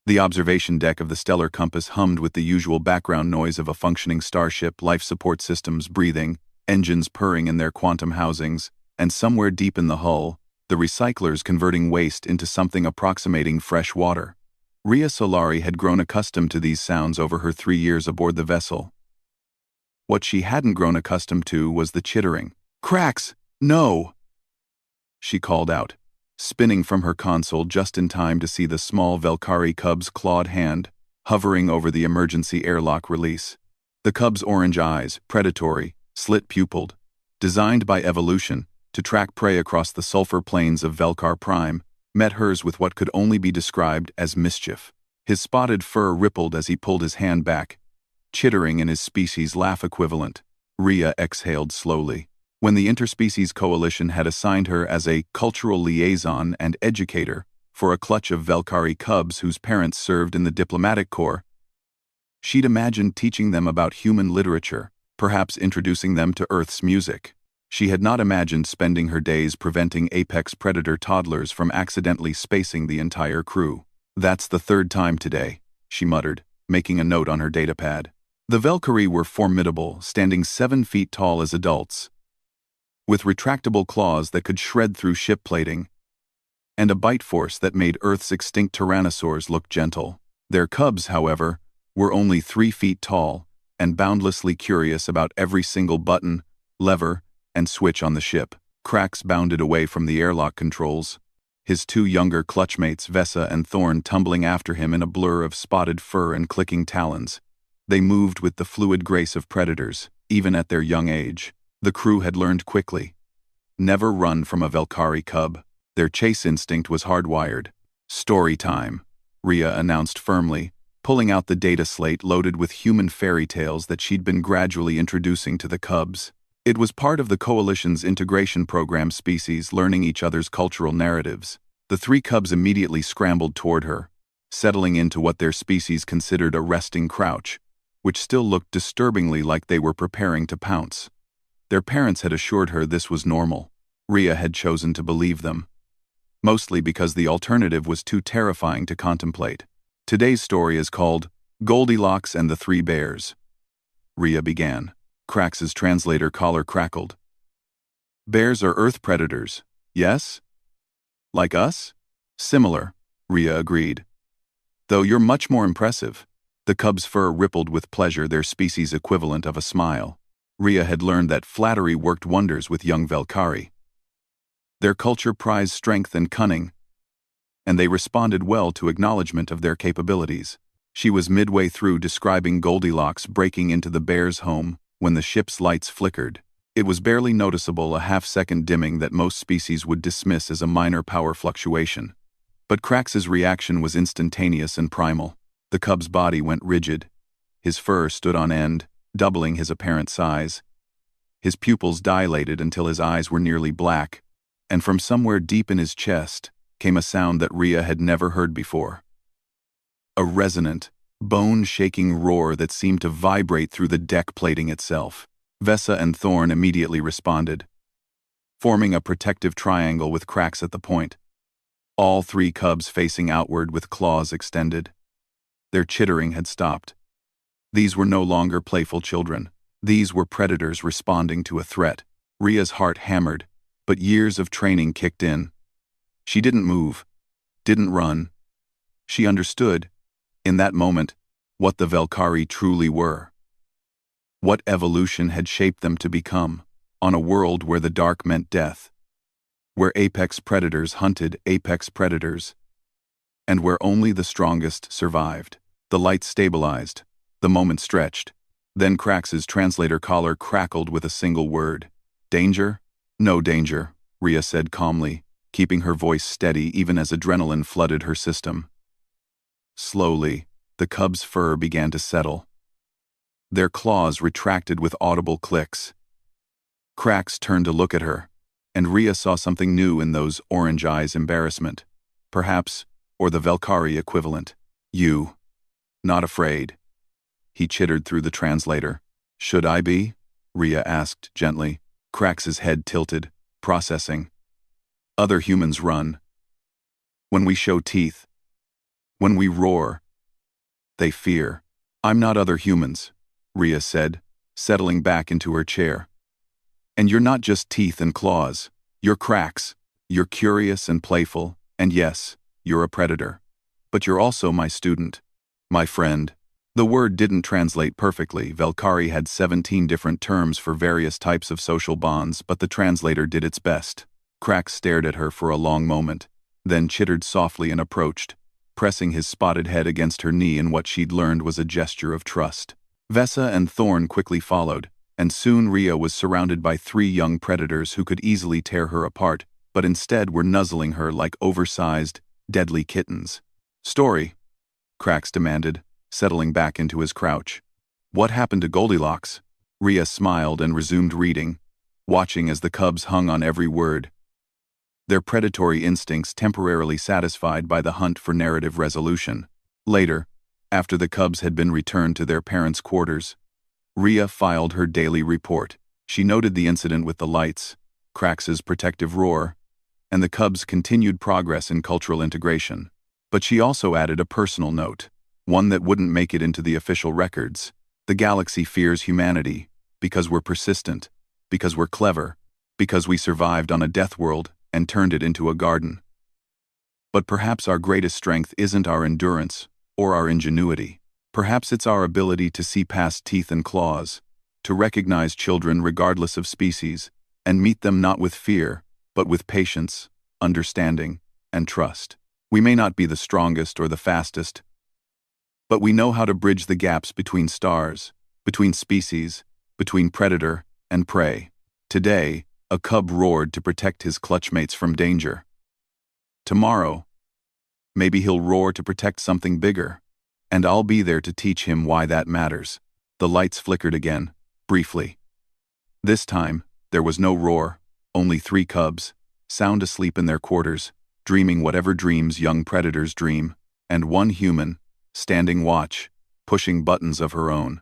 The observation deck of the stellar compass hummed with the usual background noise of a functioning starship, life support systems breathing, engines purring in their quantum housings, and somewhere deep in the hull, the recyclers converting waste into something approximating fresh water. Ria Solari had grown accustomed to these sounds over her 3 years aboard the vessel. What she hadn't grown accustomed to was the chittering. "Cracks, no!" she called out, spinning from her console just in time to see the small Velkari cub's clawed hand hovering over the emergency airlock release. The cub's orange eyes, predatory, slit-pupiled, designed by evolution to track prey across the sulfur plains of Velkar Prime, met hers with what could only be described as mischief. His spotted fur rippled as he pulled his hand back, chittering in his species' laugh equivalent. Ria exhaled slowly. When the Interspecies Coalition had assigned her as a cultural liaison and educator for a clutch of Velkari cubs whose parents served in the diplomatic corps, she'd imagined teaching them about human literature, perhaps introducing them to Earth's music. She had not imagined spending her days preventing apex predator toddlers from accidentally spacing the entire crew. "That's the 3rd time today," she muttered, making a note on her datapad. The Velkari were formidable, standing 7 feet tall as adults, with retractable claws that could shred through ship plating, and a bite force that made Earth's extinct tyrannosaurs look gentle. Their cubs, however, were only 3 feet tall and boundlessly curious about every single button, lever, and switch on the ship. Cracks bounded away from the airlock controls, his 2 younger clutchmates, Vesa and Thorn, tumbling after him in a blur of spotted fur and clicking talons. They moved with the fluid grace of predators, even at their young age. The crew had learned quickly. Never run from a Velkari cub. Their chase instinct was hardwired. "Story time," Ria announced firmly, pulling out the data slate loaded with human fairy tales that she'd been gradually introducing to the cubs. It was part of the Coalition's integration program, species learning each other's cultural narratives. The 3 cubs immediately scrambled toward her, settling into what their species considered a resting crouch, which still looked disturbingly like they were preparing to pounce. Their parents had assured her this was normal. Ria had chosen to believe them, mostly because the alternative was too terrifying to contemplate. Today's story is called Goldilocks and the 3 Bears. Ria began. Crax's translator collar crackled. "Bears are Earth predators, yes? Like us?" "Similar," Ria agreed. "Though you're much more impressive." The cub's fur rippled with pleasure, their species equivalent of a smile. Ria had learned that flattery worked wonders with young Velkari. Their culture prized strength and cunning, and they responded well to acknowledgement of their capabilities. She was midway through describing Goldilocks breaking into the bear's home when the ship's lights flickered. It was barely noticeable, a half-second dimming that most species would dismiss as a minor power fluctuation. But Crax's reaction was instantaneous and primal. The cub's body went rigid. His fur stood on end, doubling his apparent size. His pupils dilated until his eyes were nearly black, and from somewhere deep in his chest came a sound that Ria had never heard before. A resonant, bone-shaking roar that seemed to vibrate through the deck plating itself. Vesa and Thorn immediately responded, forming a protective triangle with Cracks at the point. All 3 cubs facing outward with claws extended. Their chittering had stopped. These were no longer playful children. These were predators responding to a threat. Ria's heart hammered, but years of training kicked in. She didn't move, didn't run. She understood, in that moment, what the Velkari truly were. What evolution had shaped them to become, on a world where the dark meant death, where apex predators hunted apex predators, and where only the strongest survived. The lights stabilized. The moment stretched. Then Crax's translator collar crackled with a single word. "Danger?" "No danger," Ria said calmly, keeping her voice steady even as adrenaline flooded her system. Slowly, the cub's fur began to settle. Their claws retracted with audible clicks. Crax turned to look at her, and Ria saw something new in those orange eyes: embarrassment, perhaps, or the Velkari equivalent. "You. Not afraid," he chittered through the translator. "Should I be?" Ria asked gently. Crax's head tilted, processing. "Other humans run. When we show teeth, When we roar, they fear. I'm not other humans, Rhea said, settling back into her chair. And you're not just teeth and claws. You're cracks. You're curious and playful, and yes, you're a predator. But you're also my student. My friend. The word didn't translate perfectly. Velkari had 17 different terms for various types of social bonds, but the translator did its best. Crax stared at her for a long moment, then chittered softly and approached, pressing his spotted head against her knee in what she'd learned was a gesture of trust. Vesa and Thorn quickly followed, and soon Rhea was surrounded by 3 young predators who could easily tear her apart, but instead were nuzzling her like oversized, deadly kittens. Story, Crax demanded, settling back into his crouch. What happened to Goldilocks? Rhea smiled and resumed reading, watching as the cubs hung on every word, their predatory instincts temporarily satisfied by the hunt for narrative resolution. Later, after the cubs had been returned to their parents' quarters, Rhea filed her daily report. She noted the incident with the lights, Crax's protective roar, and the cubs' continued progress in cultural integration. But she also added a personal note, one that wouldn't make it into the official records. The galaxy fears humanity, because we're persistent, because we're clever, because we survived on a death world and turned it into a garden. But perhaps our greatest strength isn't our endurance or our ingenuity. Perhaps it's our ability to see past teeth and claws, to recognize children regardless of species, and meet them not with fear, but with patience, understanding, and trust. We may not be the strongest or the fastest, but we know how to bridge the gaps between stars, between species, between predator and prey. Today, a cub roared to protect his clutchmates from danger. Tomorrow, maybe he'll roar to protect something bigger, and I'll be there to teach him why that matters. The lights flickered again, briefly. This time, there was no roar, only 3 cubs, sound asleep in their quarters, dreaming whatever dreams young predators dream, and 1 human, standing watch, pushing buttons of her own.